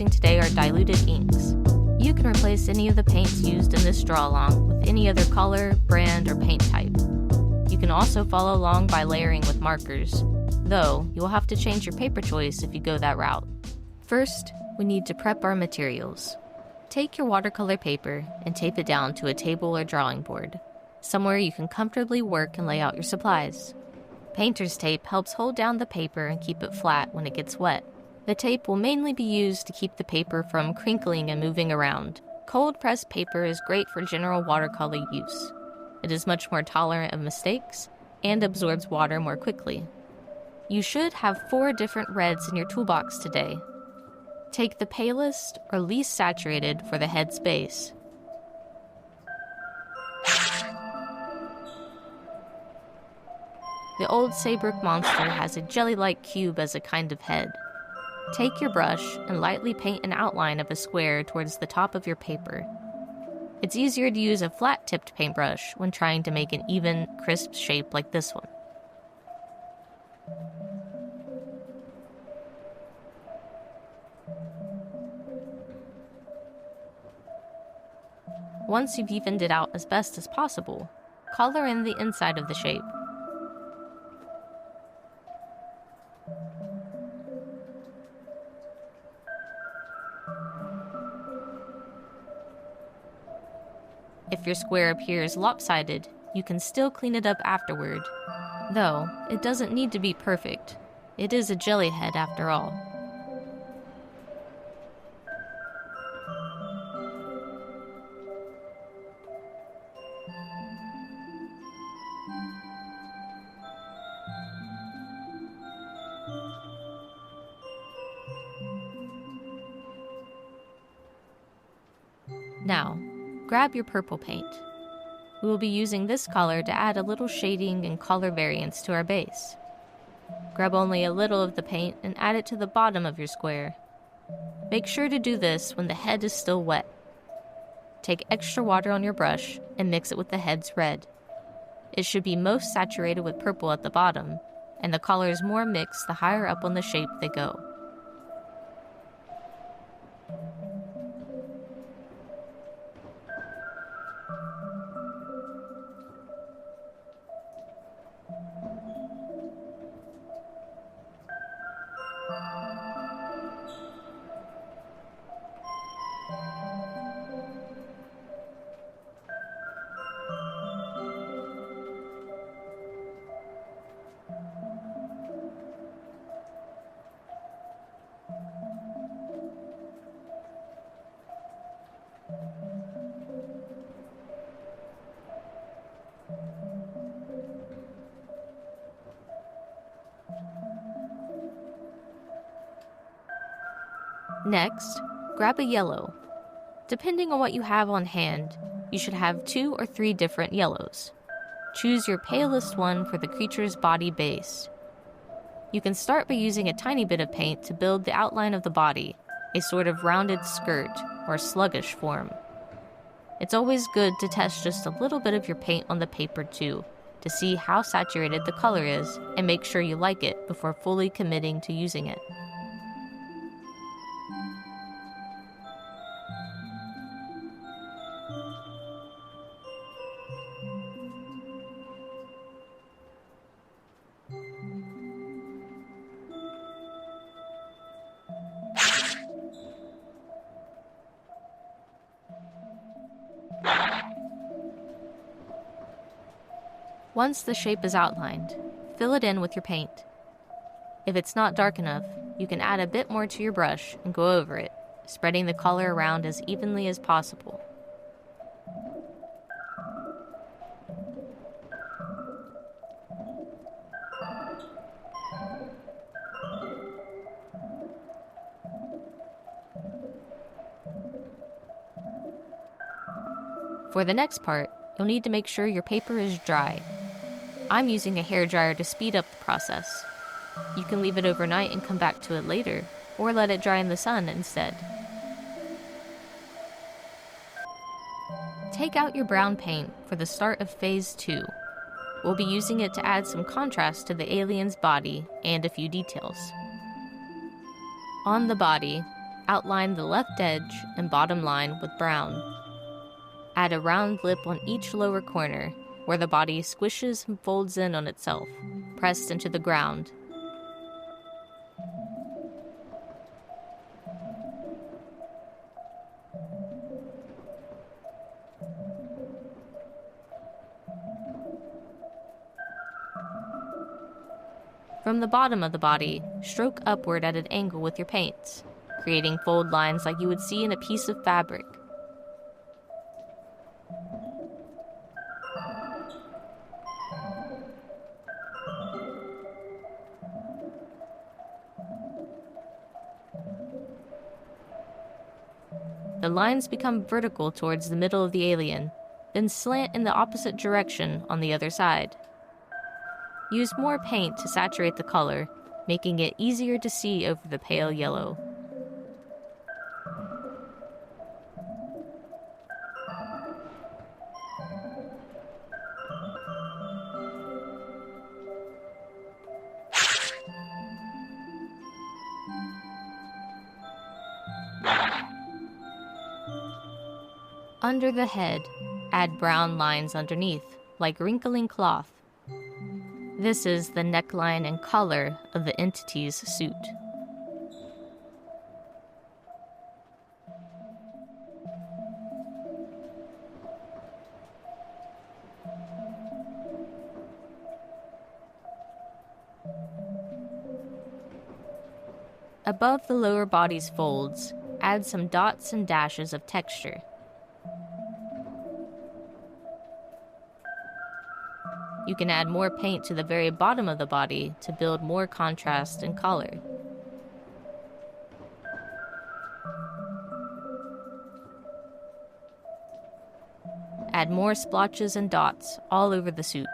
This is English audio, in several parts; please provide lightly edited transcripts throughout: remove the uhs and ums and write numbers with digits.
using today are diluted inks. You can replace any of the paints used in this draw-along with any other color, brand, or paint type. You can also follow along by layering with markers, though you will have to change your paper choice if you go that route. First, we need to prep our materials. Take your watercolor paper and tape it down to a table or drawing board, somewhere you can comfortably work and lay out your supplies. Painter's tape helps hold down the paper and keep it flat when it gets wet. The tape will mainly be used to keep the paper from crinkling and moving around. Cold-pressed paper is great for general watercolor use. It is much more tolerant of mistakes and absorbs water more quickly. You should have 4 different reds in your toolbox today. Take the palest or least saturated for the head's base. The old Saybrook monster has a jelly-like cube as a kind of head. Take your brush and lightly paint an outline of a square towards the top of your paper. It's easier to use a flat-tipped paintbrush when trying to make an even, crisp shape like this one. Once you've evened it out as best as possible, color in the inside of the shape. If your square appears lopsided, you can still clean it up afterward. Though, it doesn't need to be perfect. It is a jelly head after all. Now, grab your purple paint. We will be using this color to add a little shading and color variance to our base. Grab only a little of the paint and add it to the bottom of your square. Make sure to do this when the head is still wet. Take extra water on your brush and mix it with the head's red. It should be most saturated with purple at the bottom, and the colors more mixed the higher up on the shape they go. Next, grab a yellow. Depending on what you have on hand, you should have 2 or 3 different yellows. Choose your palest one for the creature's body base. You can start by using a tiny bit of paint to build the outline of the body, a sort of rounded skirt or sluggish form. It's always good to test just a little bit of your paint on the paper too, to see how saturated the color is and make sure you like it before fully committing to using it. Once the shape is outlined, fill it in with your paint. If it's not dark enough, you can add a bit more to your brush and go over it, spreading the color around as evenly as possible. For the next part, you'll need to make sure your paper is dry. I'm using a hairdryer to speed up the process. You can leave it overnight and come back to it later, or let it dry in the sun instead. Take out your brown paint for the start of Phase 2. We'll be using it to add some contrast to the alien's body and a few details. On the body, Outline the left edge and bottom line with brown. Add a round lip on each lower corner, where the body squishes and folds in on itself, pressed into the ground. From the bottom of the body, stroke upward at an angle with your paints, creating fold lines like you would see in a piece of fabric. The lines become vertical towards the middle of the alien, then slant in the opposite direction on the other side. Use more paint to saturate the color, making it easier to see over the pale yellow. Under the head, add brown lines underneath, like wrinkling cloth. This is the neckline and collar of the entity's suit. Above the lower body's folds, add some dots and dashes of texture. You can add more paint to the very bottom of the body to build more contrast and color. Add more splotches and dots all over the suit.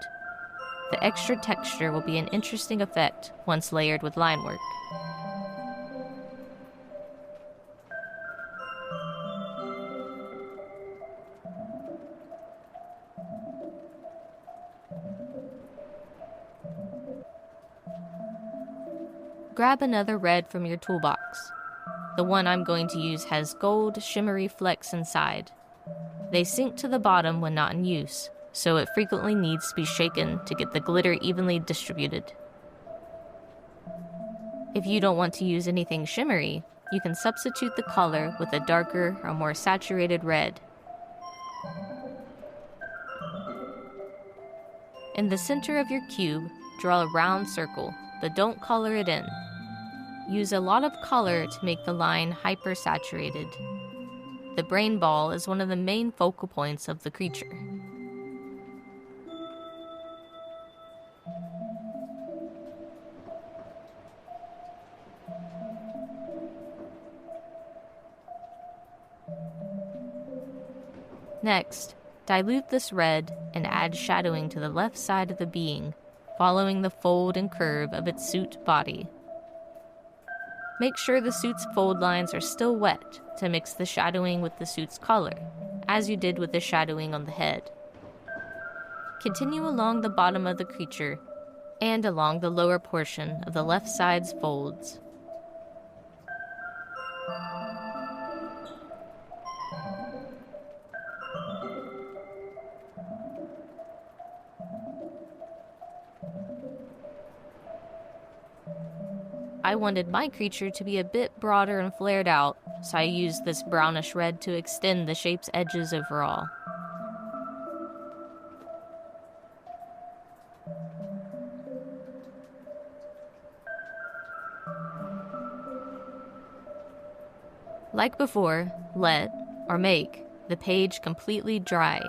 The extra texture will be an interesting effect once layered with line work. Grab another red from your toolbox. The one I'm going to use has gold, shimmery flecks inside. They sink to the bottom when not in use, so it frequently needs to be shaken to get the glitter evenly distributed. If you don't want to use anything shimmery, you can substitute the color with a darker or more saturated red. In the center of your cube, draw a round circle, but don't color it in. Use a lot of color to make the line hyper-saturated. The brain ball is one of the main focal points of the creature. Next, dilute this red and add shadowing to the left side of the being, following the fold and curve of its suit body. Make sure the suit's fold lines are still wet to mix the shadowing with the suit's color, as you did with the shadowing on the head. Continue along the bottom of the creature and along the lower portion of the left side's folds. I wanted my creature to be a bit broader and flared out, so I used this brownish red to extend the shape's edges overall. Like before, let, or make, the page completely dry.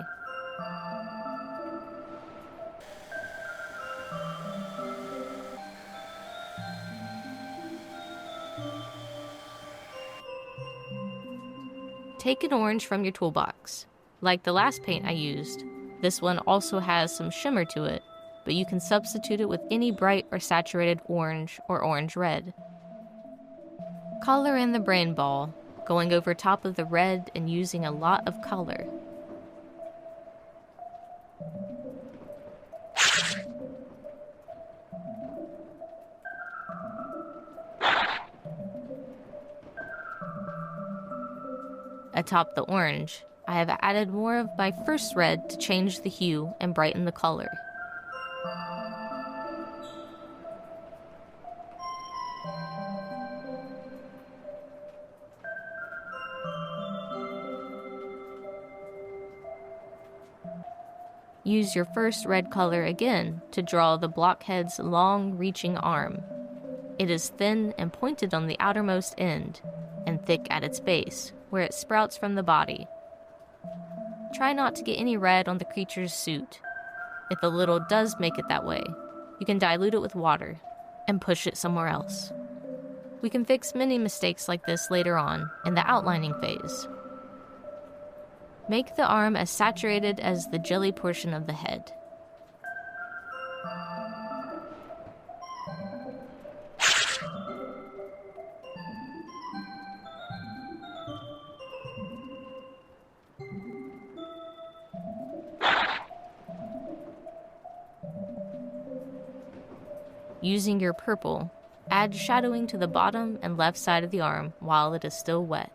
Take an orange from your toolbox. Like the last paint I used, this one also has some shimmer to it, but you can substitute it with any bright or saturated orange or orange-red. Color in the brain ball, going over top of the red and using a lot of color. Atop the orange, I have added more of my first red to change the hue and brighten the color. Use your first red color again to draw the blockhead's long, reaching arm. It is thin and pointed on the outermost end, and thick at its base, where it sprouts from the body. Try not to get any red on the creature's suit. If a little does make it that way, you can dilute it with water and push it somewhere else. We can fix many mistakes like this later on in the outlining phase. Make the arm as saturated as the jelly portion of the head. Using your purple, add shadowing to the bottom and left side of the arm while it is still wet.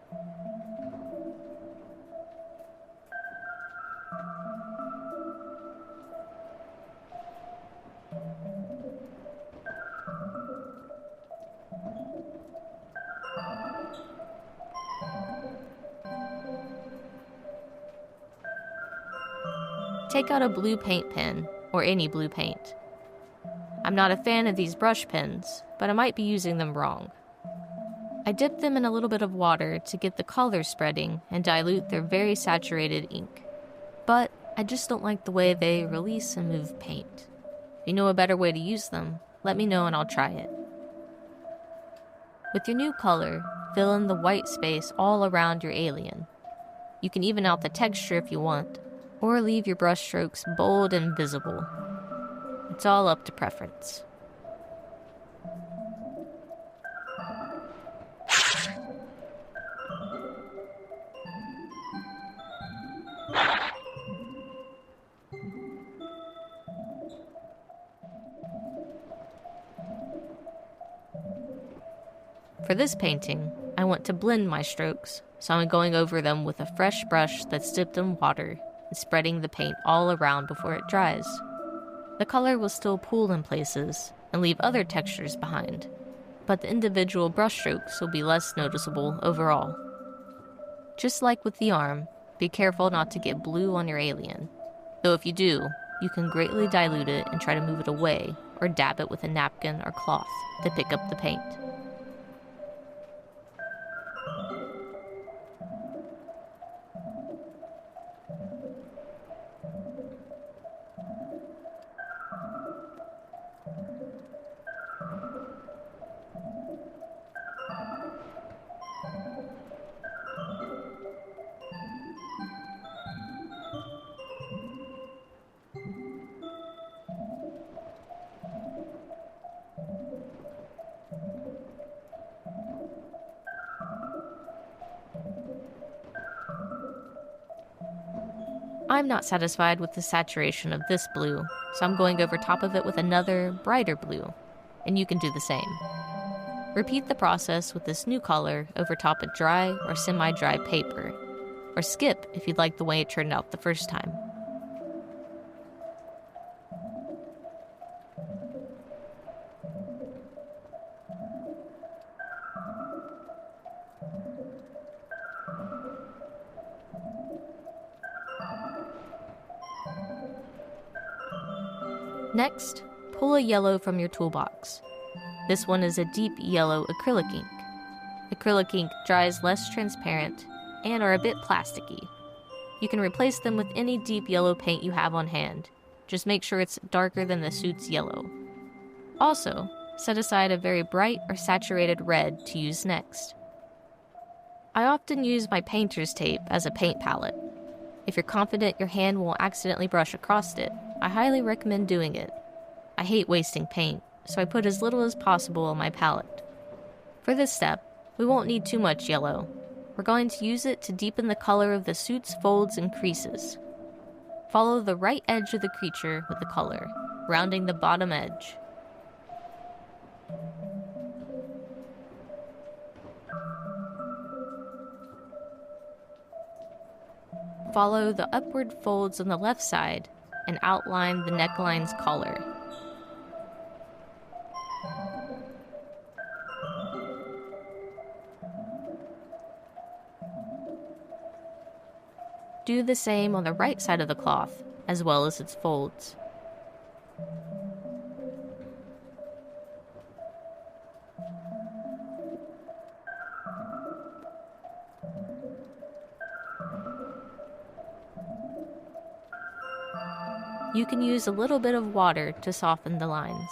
Take out a blue paint pen, or any blue paint. I'm not a fan of these brush pens, but I might be using them wrong. I dip them in a little bit of water to get the color spreading and dilute their very saturated ink. But I just don't like the way they release and move paint. If you know a better way to use them, let me know and I'll try it. With your new color, fill in the white space all around your alien. You can even out the texture if you want, or leave your brush strokes bold and visible. It's all up to preference. For this painting, I want to blend my strokes, so I'm going over them with a fresh brush that's dipped in water and spreading the paint all around before it dries. The color will still pool in places and leave other textures behind, but the individual brush strokes will be less noticeable overall. Just like with the arm, be careful not to get blue on your alien, though if you do, you can greatly dilute it and try to move it away or dab it with a napkin or cloth to pick up the paint. I'm not satisfied with the saturation of this blue, so I'm going over top of it with another, brighter blue, and you can do the same. Repeat the process with this new color over top of dry or semi-dry paper, or skip if you'd like the way it turned out the first time. Next, pull a yellow from your toolbox. This one is a deep yellow acrylic ink. Acrylic ink dries less transparent and are a bit plasticky. You can replace them with any deep yellow paint you have on hand. Just make sure it's darker than the suit's yellow. Also, set aside a very bright or saturated red to use next. I often use my painter's tape as a paint palette. If you're confident your hand won't accidentally brush across it, I highly recommend doing it. I hate wasting paint, so I put as little as possible on my palette. For this step, we won't need too much yellow. We're going to use it to deepen the color of the suit's folds and creases. Follow the right edge of the creature with the color, rounding the bottom edge. Follow the upward folds on the left side and outline the neckline's collar. Do the same on the right side of the cloth, as well as its folds. You can use a little bit of water to soften the lines.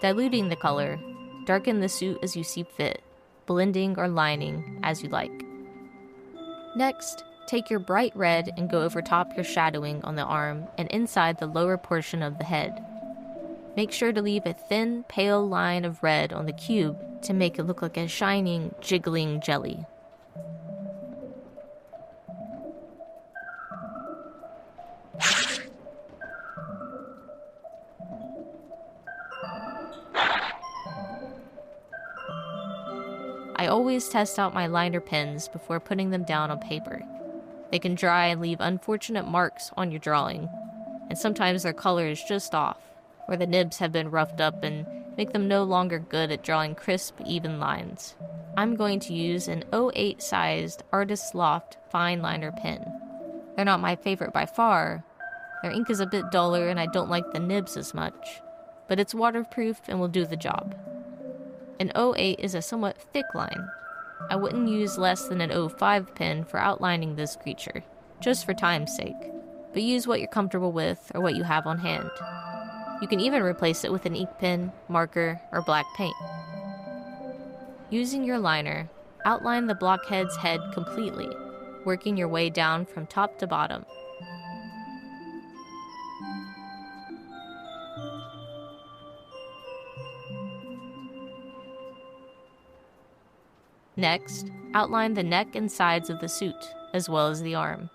Diluting the color, darken the suit as you see fit, blending or lining as you like. Next, take your bright red and go over top your shadowing on the arm and inside the lower portion of the head. Make sure to leave a thin, pale line of red on the cube to make it look like a shining, jiggling jelly. I always test out my liner pens before putting them down on paper. They can dry and leave unfortunate marks on your drawing, and sometimes their color is just off, or the nibs have been roughed up and make them no longer good at drawing crisp, even lines. I'm going to use an 08 sized Artist Loft fine liner pen. They're not my favorite by far. Their ink is a bit duller and I don't like the nibs as much, but it's waterproof and will do the job. An 08 is a somewhat thick line. I wouldn't use less than an 05 pen for outlining this creature, just for time's sake, but use what you're comfortable with or what you have on hand. You can even replace it with an ink pen, marker, or black paint. Using your liner, outline the blockhead's head completely, working your way down from top to bottom. Next, outline the neck and sides of the suit, as well as the arm.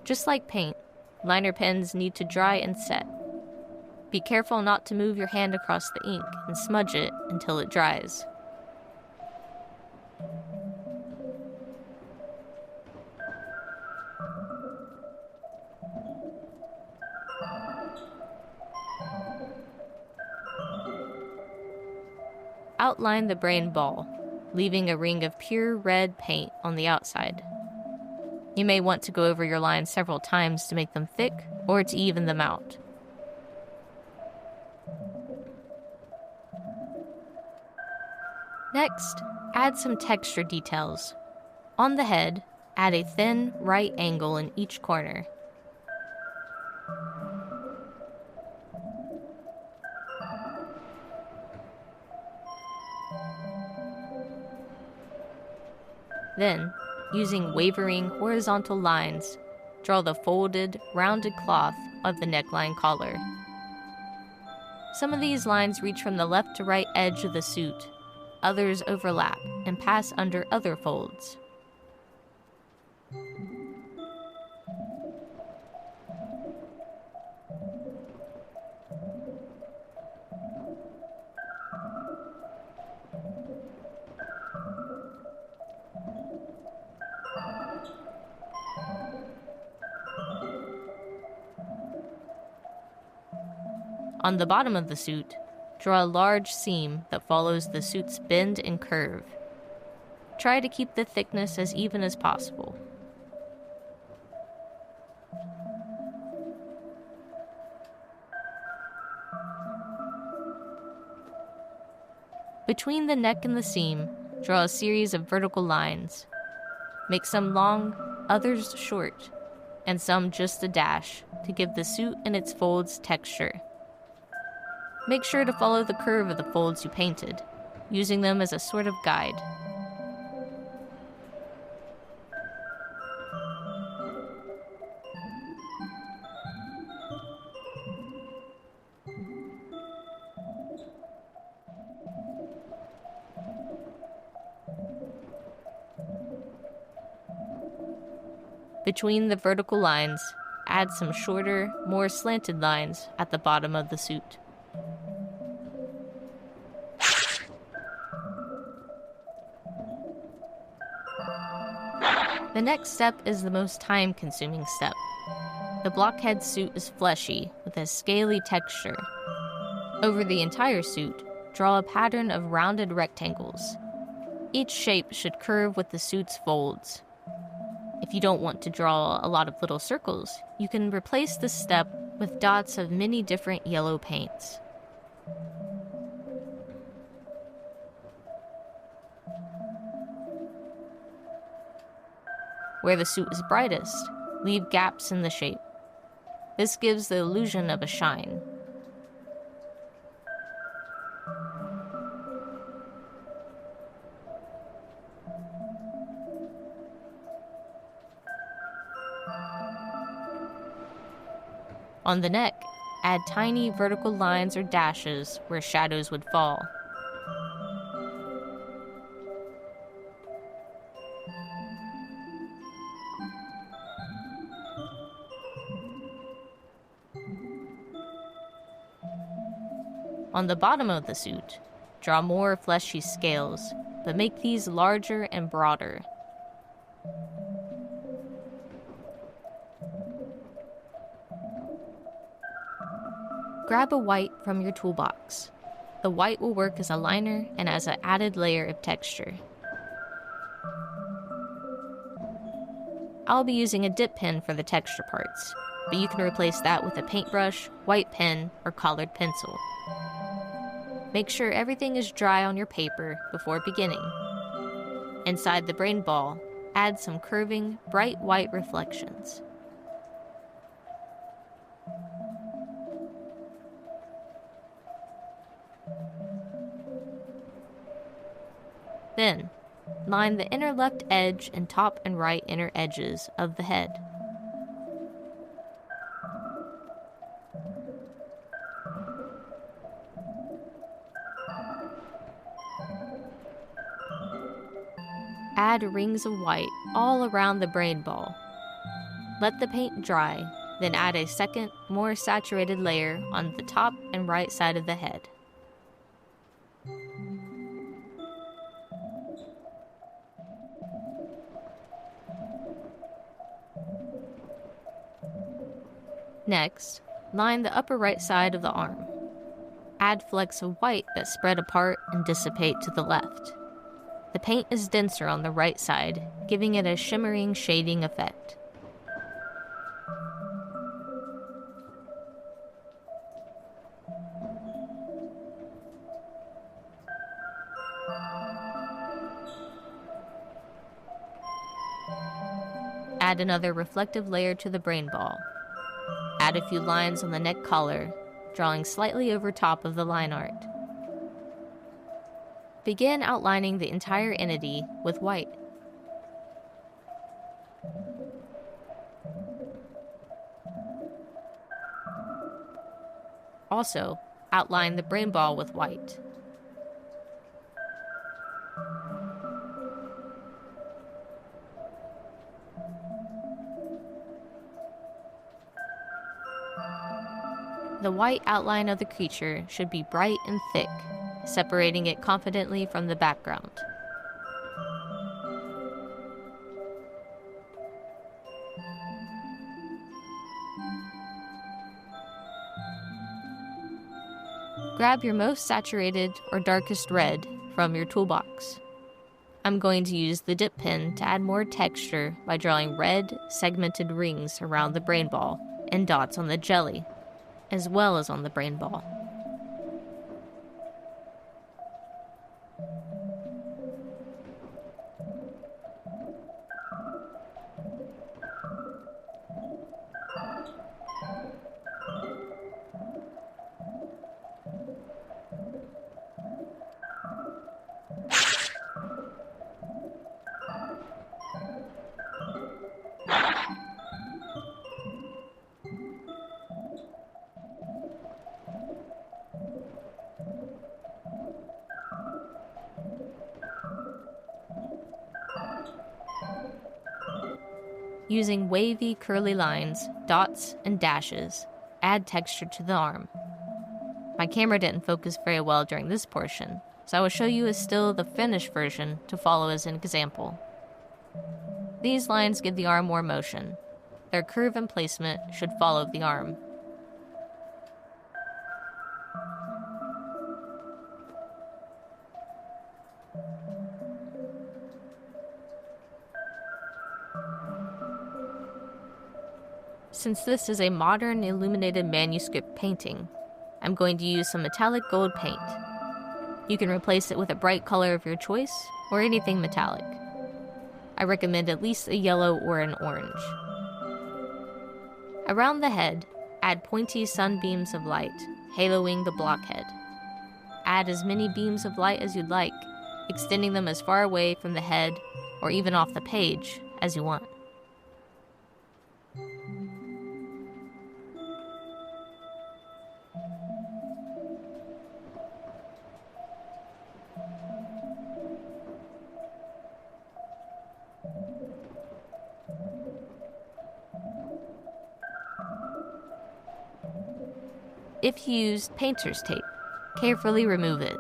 Just like paint, liner pens need to dry and set. Be careful not to move your hand across the ink and smudge it until it dries. Outline the brain ball, leaving a ring of pure red paint on the outside. You may want to go over your lines several times to make them thick or to even them out. Next, add some texture details. On the head, add a thin right angle in each corner. Then, using wavering horizontal lines, draw the folded, rounded cloth of the neckline collar. Some of these lines reach from the left to right edge of the suit, others overlap and pass under other folds. On the bottom of the suit, draw a large seam that follows the suit's bend and curve. Try to keep the thickness as even as possible. Between the neck and the seam, draw a series of vertical lines. Make some long, others short, and some just a dash to give the suit and its folds texture. Make sure to follow the curve of the folds you painted, using them as a sort of guide. Between the vertical lines, add some shorter, more slanted lines at the bottom of the suit. The next step is the most time-consuming step. The blockhead suit is fleshy, with a scaly texture. Over the entire suit, draw a pattern of rounded rectangles. Each shape should curve with the suit's folds. If you don't want to draw a lot of little circles, you can replace this step with dots of many different yellow paints. Where the suit is brightest, leave gaps in the shape. This gives the illusion of a shine. On the neck, add tiny vertical lines or dashes where shadows would fall. On the bottom of the suit, draw more fleshy scales, but make these larger and broader. Grab a white from your toolbox. The white will work as a liner and as an added layer of texture. I'll be using a dip pen for the texture parts, but you can replace that with a paintbrush, white pen, or colored pencil. Make sure everything is dry on your paper before beginning. Inside the brain ball, add some curving, bright white reflections. Then, line the inner left edge and top and right inner edges of the head. Add rings of white all around the brain ball. Let the paint dry, then add a second, more saturated layer on the top and right side of the head. Next, line the upper right side of the arm. Add flecks of white that spread apart and dissipate to the left. The paint is denser on the right side, giving it a shimmering shading effect. Add another reflective layer to the brain ball. Add a few lines on the neck collar, drawing slightly over top of the line art. Begin outlining the entire entity with white. Also, outline the brain ball with white. The white outline of the creature should be bright and thick, separating it confidently from the background. Grab your most saturated or darkest red from your toolbox. I'm going to use the dip pen to add more texture by drawing red, segmented rings around the brain ball and dots on the jelly, as well as on the brain ball. Using wavy, curly lines, dots, and dashes, add texture to the arm. My camera didn't focus very well during this portion, so I will show you a still the finished version to follow as an example. These lines give the arm more motion. Their curve and placement should follow the arm. Since this is a modern illuminated manuscript painting, I'm going to use some metallic gold paint. You can replace it with a bright color of your choice, or anything metallic. I recommend at least a yellow or an orange. Around the head, add pointy sunbeams of light, haloing the blockhead. Add as many beams of light as you'd like, extending them as far away from the head, or even off the page, as you want. If you used painter's tape, carefully remove it.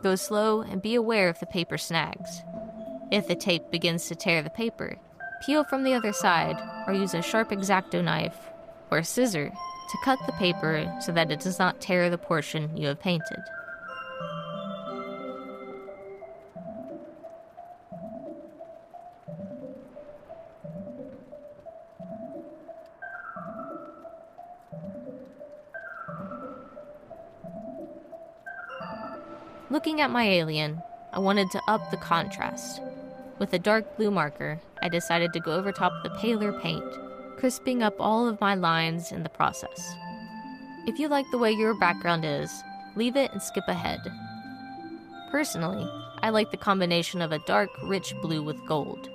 Go slow and be aware if the paper snags. If the tape begins to tear the paper, peel from the other side or use a sharp X-Acto knife or a scissor to cut the paper so that it does not tear the portion you have painted. Looking at my alien, I wanted to up the contrast. With a dark blue marker, I decided to go over top of the paler paint, crisping up all of my lines in the process. If you like the way your background is, leave it and skip ahead. Personally, I like the combination of a dark, rich blue with gold.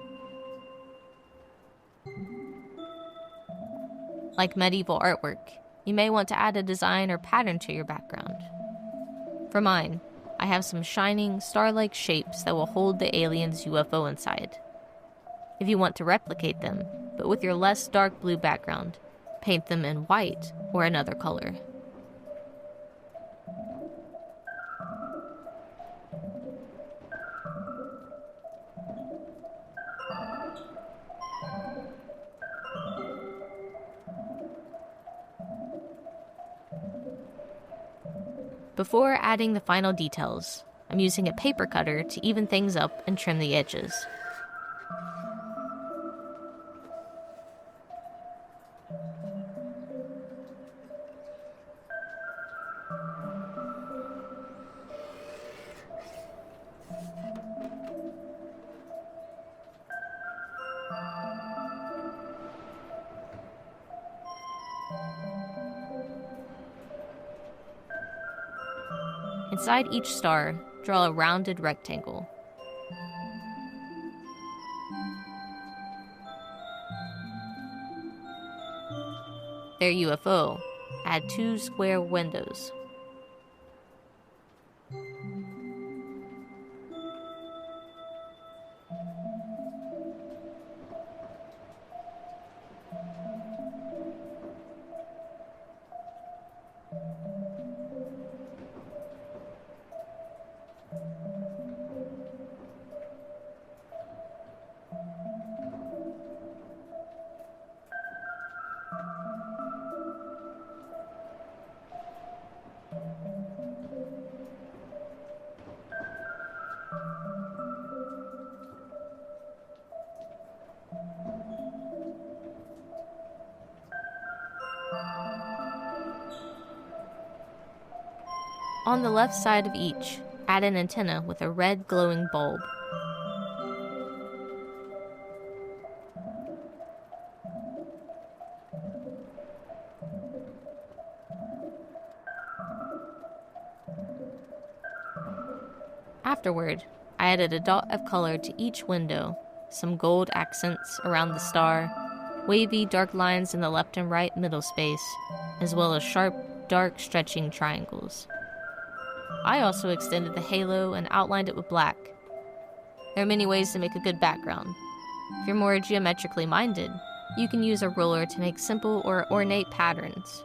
Like medieval artwork, you may want to add a design or pattern to your background. For mine, I have some shining, star-like shapes that will hold the alien's UFO inside. If you want to replicate them, but with your less dark blue background, paint them in white or another color. Before adding the final details, I'm using a paper cutter to even things up and trim the edges. Inside each star, draw a rounded rectangle. Their UFO, add 2 square windows. On the left side of each, add an antenna with a red glowing bulb. Afterward, I added a dot of color to each window, some gold accents around the star, wavy dark lines in the left and right middle space, as well as sharp, dark stretching triangles. I also extended the halo and outlined it with black. There are many ways to make a good background. If you're more geometrically minded, you can use a ruler to make simple or ornate patterns.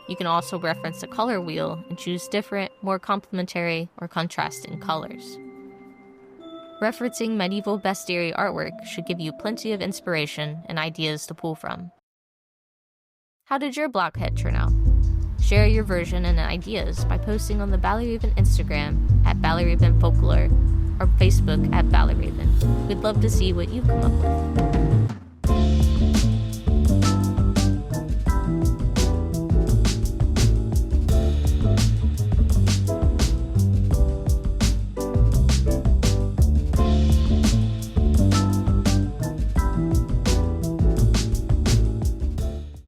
You can also reference the color wheel and choose different, more complementary or contrasting colors. Referencing medieval bestiary artwork should give you plenty of inspiration and ideas to pull from. How did your blockhead turn out? Share your version and ideas by posting on the Ballyraven Instagram at Ballyraven Folklore or Facebook at Ballyraven. We'd love to see what you've come up with.